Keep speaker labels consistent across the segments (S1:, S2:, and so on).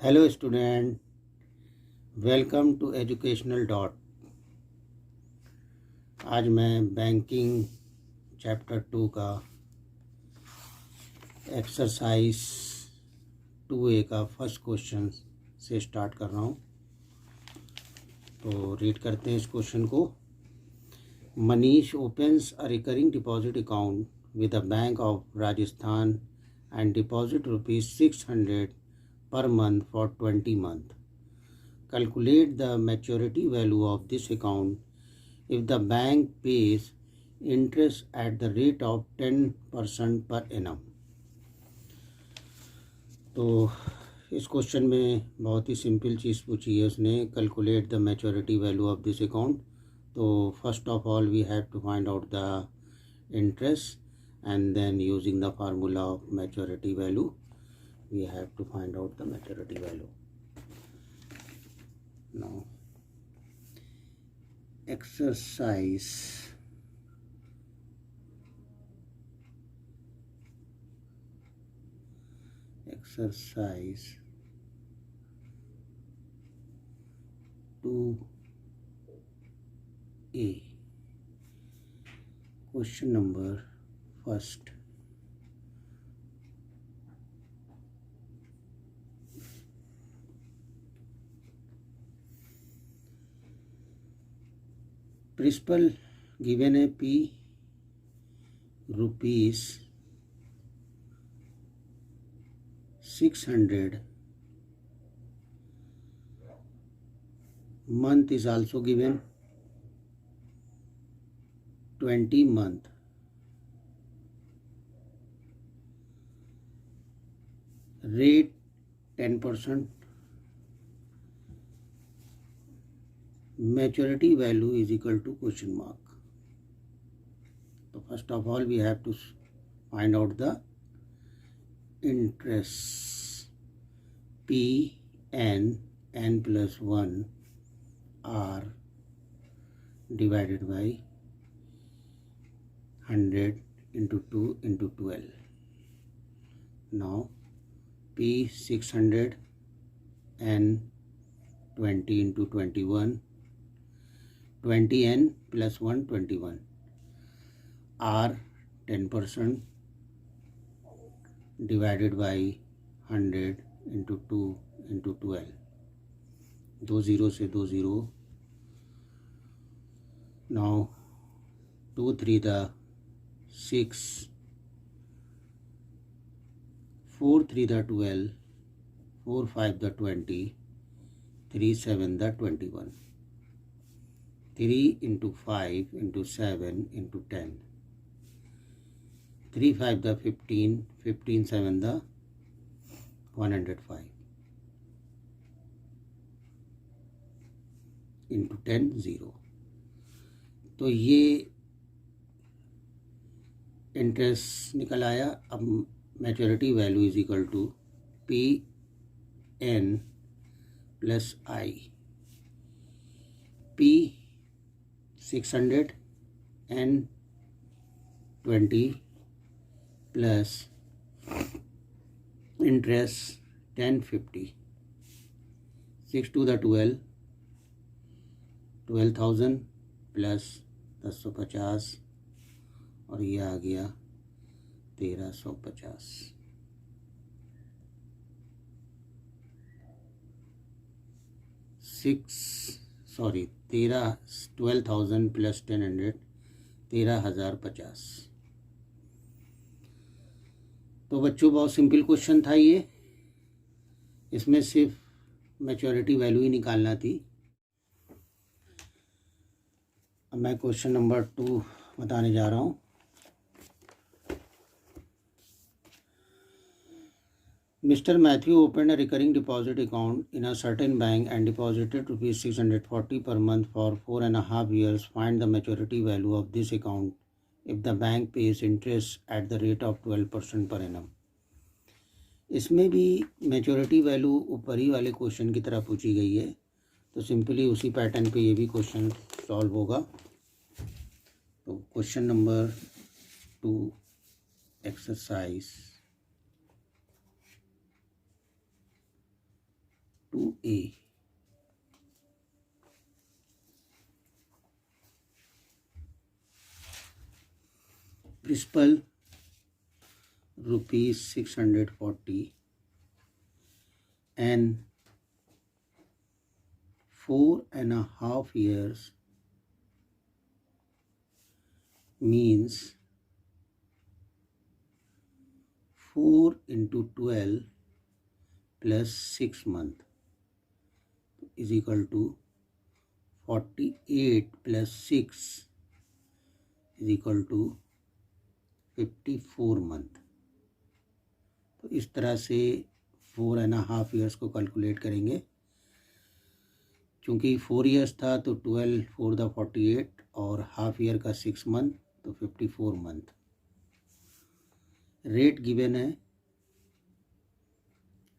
S1: Hello student, welcome to educational dot. आज मैं banking chapter 2 का एक्सरसाइज 2A का फर्स्ट क्वेश्चन से स्टार्ट कर रहा हूँ। तो रीड करते हैं इस क्वेश्चन को। Manish opens a recurring deposit account with a bank of Rajasthan and deposit ₹600 per month for 20 months. Calculate the maturity value of this account if the bank pays interest at the rate of 10% per annum. तो इस question में बहुत ही simple चीज़ पूछी है उसने, calculate the maturity value of this account. तो first of all we have to find out the interest and then using the formula of maturity value we have to find out the maturity value. Now exercise 2A, question number first. Principal given है P ₹600. month is also given 20 month. rate 10%. maturity value is equal to question mark. So first of all we have to find out the interest. P n plus 1 r divided by 100 into 2 into 12. Now P 600 n 20 into 21, 20n plus 1 21, r 10% divided by 100 into 2 into 12. 2 0 से 2 0. Now 2 3 the 6, 4 3 the 12, 4 5 the 20, 3 7 the 21. 3 into 5 into 7 into 10. 3 5 the 15, 15 7 the 105 into 10 0. तो ये interest निकल आया। अब maturity value is equal to P N plus I. P 600 n 20 plus interest 1050. 6 to the 12, 12,000 plus 1050 और ये आ गया 1350. 12,000 प्लस 1000 13,050. तो बच्चों बहुत सिंपल क्वेश्चन था ये। इसमें सिर्फ मैच्योरिटी वैल्यू ही निकालना थी। अब मैं क्वेश्चन नंबर 2 बताने जा रहा हूँ। Mr. Matthew opened a recurring deposit account in a certain bank and deposited ₹640 per month for 4.5 years. Find the maturity value of this account if the bank pays interest at the rate of 12% per annum. इसमें भी maturity value ऊपर ही वाले question की तरह पूछी गई है, तो सिंपली उसी पैटर्न पे ये भी क्वेश्चन सॉल्व होगा। तो question number 2 exercise A. Principal rupees 640 and 4.5 years means 4 into 12 plus 6 months is equal to 48 plus 6 is equal to 54 month. तो इस तरह से 4.5 ईयर्स को कैलकुलेट करेंगे। चूँकि 4 ईयर्स था तो 12 4 द 48 और हाफ ईयर का 6 मंथ तो 54 मंथ। रेट गिवन है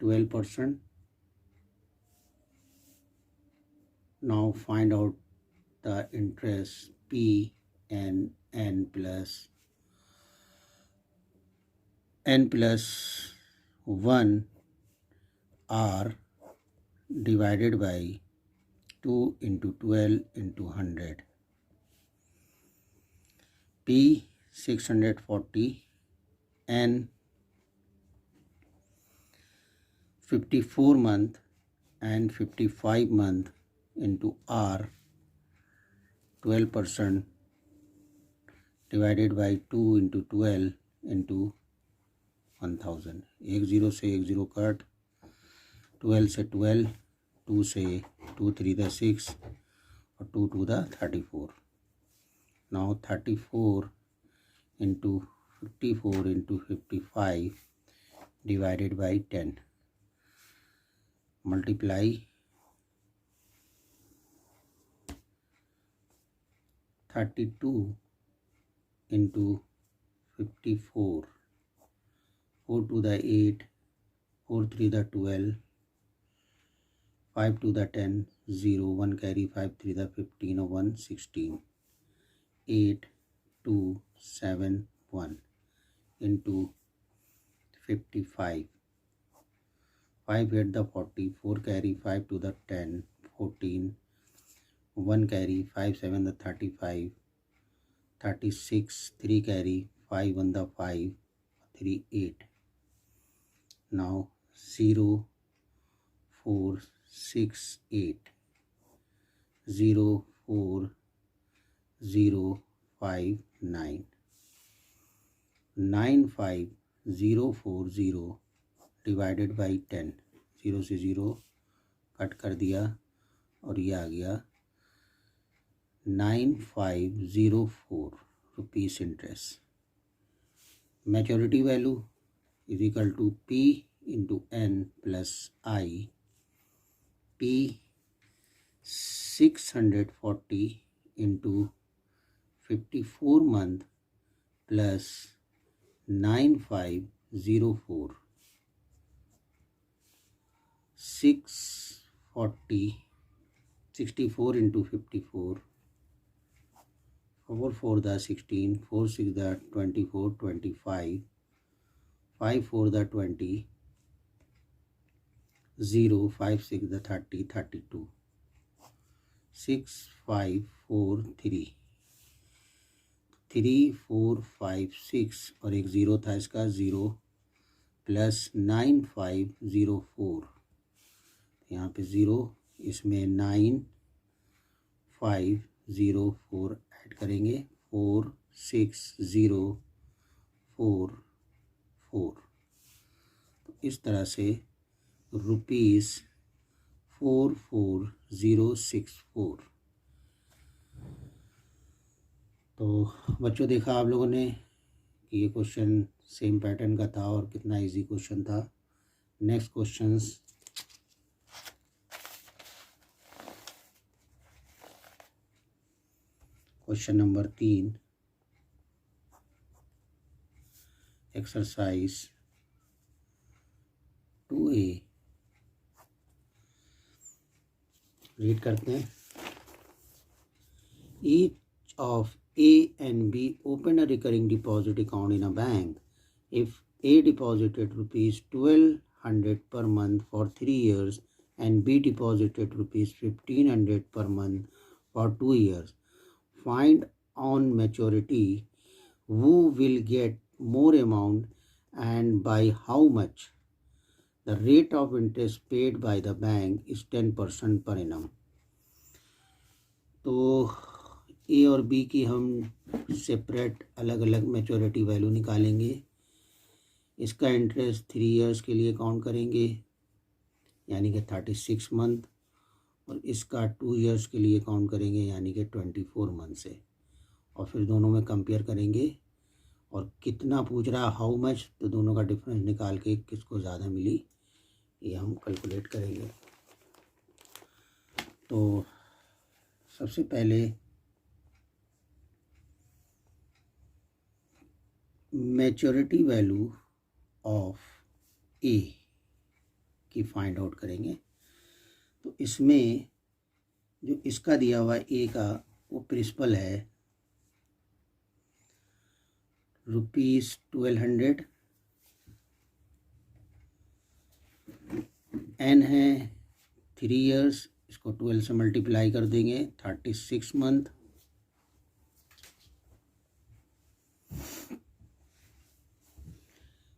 S1: 12%। Now find out the interest P and N plus 1 R divided by 2 into 12 into 100. P 640 N 54 month and 55 month into R 12% divided by 2 into 12 into 1000। एक zero से एक zero cut, 12 से 12, 2 से 2 3 the 6 और 2 2 the 34। Now 34 into 54 into 55 divided by 10 multiply 32 into 54, 4 to the 8, 4 3 the 12, 5 to the 10, 0, 1 carry, 5 3 the 15 or 1, 16, 8, 2, 7, 1 into 55, 5 hit the 40, 4 carry, 5 to the 10, 14, 1 carry, 5 7 the 35, 36, 3 carry, 5 on the 5, 3 8. Now 0 4 6 8 0 4 0 5 9 9 5 0 4 0 divided by 10। 0 से 0 cut कर दिया और ये आ गया 9504 rupees interest. Maturity value is equal to P into N plus I। P 640 into 54 month plus 9504 64 into 54, 4 4 the 16, 4 6 the 24, 25, 5 4 the 20, 0 5 6 the 30, 32, 6 5 4 3, 3 4 5 6 और एक zero था इसका 0 प्लस 9504। यहाँ पे 0, इसमें 9504 ऐड करेंगे 4 6 0 4 4। तो इस तरह से रुपीस 44064। तो बच्चों देखा आप लोगों ने कि ये क्वेश्चन सेम पैटर्न का था और कितना इजी क्वेश्चन था। Next questions question number 3 exercise 2A read करते हैं। Each of A and B open a recurring deposit account in a bank. If A deposited rupees 1200 per month for 3 years, and B deposited rupees 1500 per month for 2 years. Find on maturity who will get more amount and by how much. The rate of interest paid by the bank is 10% per annum. तो ए और B की हम separate अलग अलग maturity value निकालेंगे. इसका interest 3 years के लिए काउंट करेंगे यानी कि 36 मंथ, और इसका 2 इयर्स के लिए काउंट करेंगे यानी कि 24 मंथ से, और फिर दोनों में कंपेयर करेंगे और कितना पूछ रहा हाउ मच, तो दोनों का डिफरेंस निकाल के किसको ज़्यादा मिली ये हम कैलकुलेट करेंगे. तो सबसे पहले मैच्योरिटी वैल्यू ऑफ ए की फाइंड आउट करेंगे. तो इसमें जो इसका दिया हुआ ए का वो प्रिंसिपल है ₹1200, एन है 3 इयर्स, इसको 12 से मल्टीप्लाई कर देंगे 36 मंथ,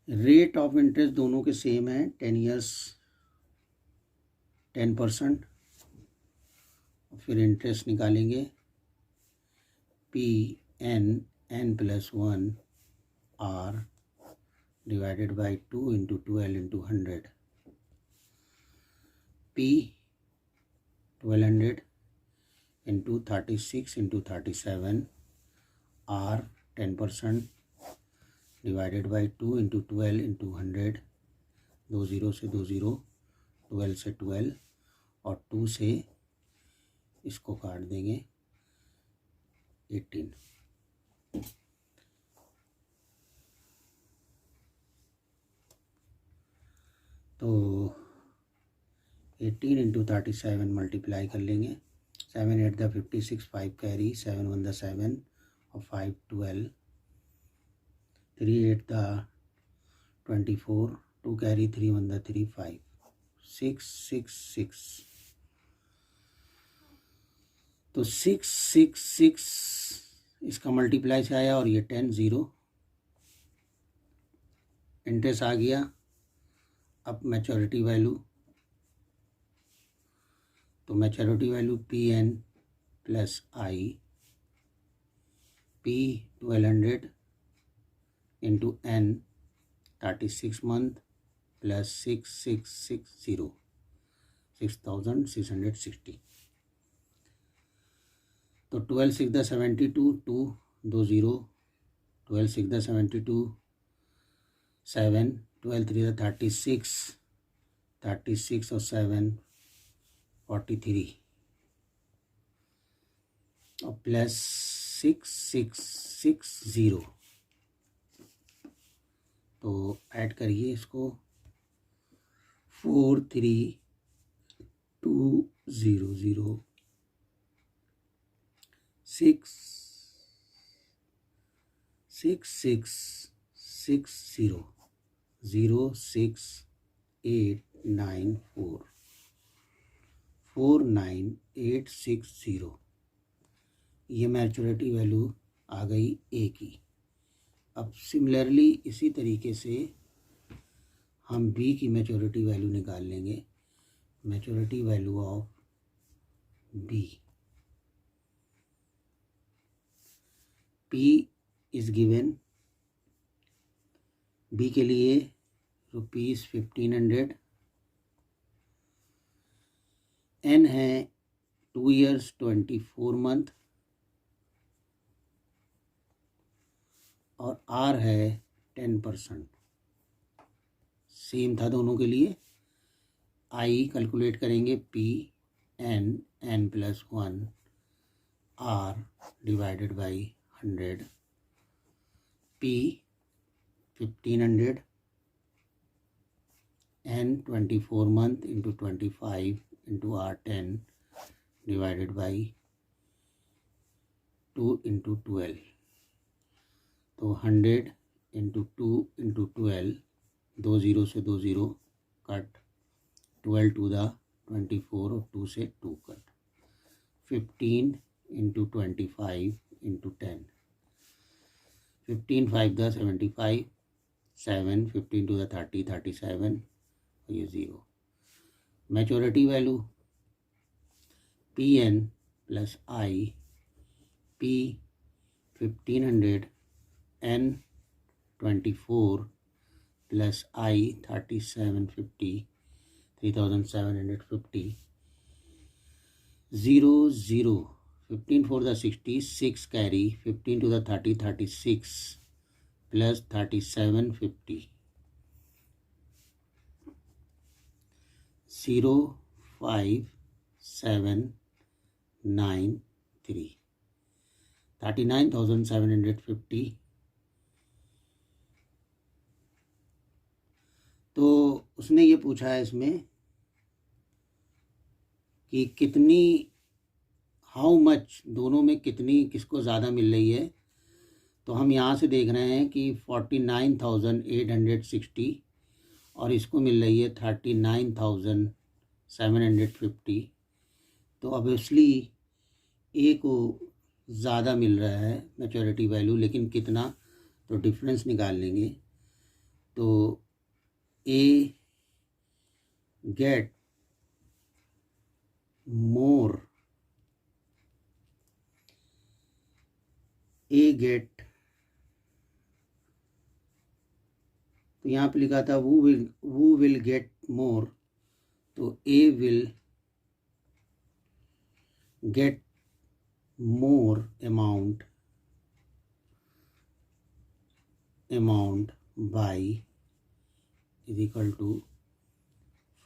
S1: रेट ऑफ इंटरेस्ट दोनों के सेम है 10 इयर्स 10%, फिर इंटरेस्ट निकालेंगे P N plus 1 R divided by 2 into 12 into 100. P 1200 into 36 into 37 R 10% divided by 2 into 12 into 100. 2 0 से 2 0, 12 से 12 और 2 से इसको काट देंगे 18. तो 18 इंटू 37 मल्टीप्लाई कर लेंगे. 7 8 द 56, 5 कैरी, 7 1 द 7 और 5 12, 3 8 द 24, 2 कैरी, 3 1 द 3 5 6 6 6. तो 6 6 6 इसका मल्टीप्लाई से आया और ये 10 0. इंटरेस्ट आ गया. अब मैच्योरिटी वैल्यू, तो maturity value P N plus I, P 1200 into N 36 month plus 6660 6660. तो 12 6 द 72, 2 2 0, 12 6 द 72 7, 12 3 द 36, 36 और 7 43 और प्लस 6660. तो ऐड करिए इसको 43200 6 6660 06894 49860. ये मैच्योरिटी वैल्यू आ गई ए की. अब सिमिलरली इसी तरीके से हम बी की मैच्योरिटी वैल्यू निकाल लेंगे. Maturity value of B, P is given. B के लिए ₹1500, एन है 2 इयर्स 24 मंथ और आर है 10%. सेम था दोनों के लिए. आई कैलकुलेट करेंगे P N plus 1 R divided by 100. P 1500 N 24 month into 25 into R 10 divided by 2 into 12. तो 100 इंटू 2 इंटू 12, 2 0 से 2 0 कट, 12 2 द 24 और 2 से 2 cut, 15 into 25 into 10, 15 5 10 75, 7 15 to the 30 37, और ये 0। Maturity value P N plus I, P 1500 N 24 plus I 3750 3750, 0 0, 15 for the 60, 6 carry, 15 to the 30 36 plus 3750, 0 5 7 9 3, 39,750। तो उसने ये पूछा है इसमें कि कितनी, हाउ मच, दोनों में कितनी, किसको ज़्यादा मिल रही है। तो हम यहाँ से देख रहे हैं कि 49,860 और इसको मिल रही है 39,750। तो ऑब्वियसली ए को ज़्यादा मिल रहा है मैच्योरिटी वैल्यू, लेकिन कितना, तो डिफरेंस निकाल लेंगे। तो ए गेट मोर, ए गेट, तो यहाँ पे लिखा था who will get more, तो A will get more amount by is equal to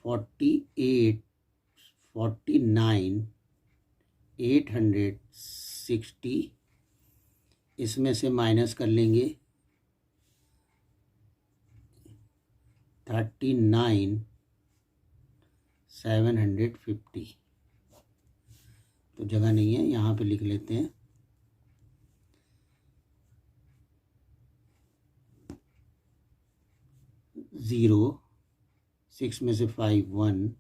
S1: 49,860, इसमें से माइनस कर लेंगे 39,750। तो जगह नहीं है, यहाँ पे लिख लेते हैं 0, 6 में से 5 1,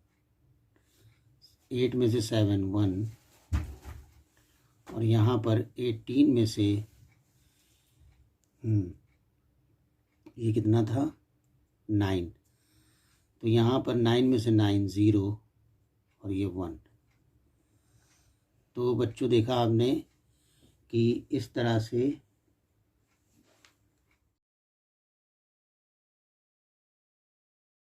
S1: 8 में से 7 1, और यहाँ पर 18 में से ये कितना था 9, तो यहाँ पर 9 में से 9 0 और ये 1। तो बच्चों देखा आपने कि इस तरह से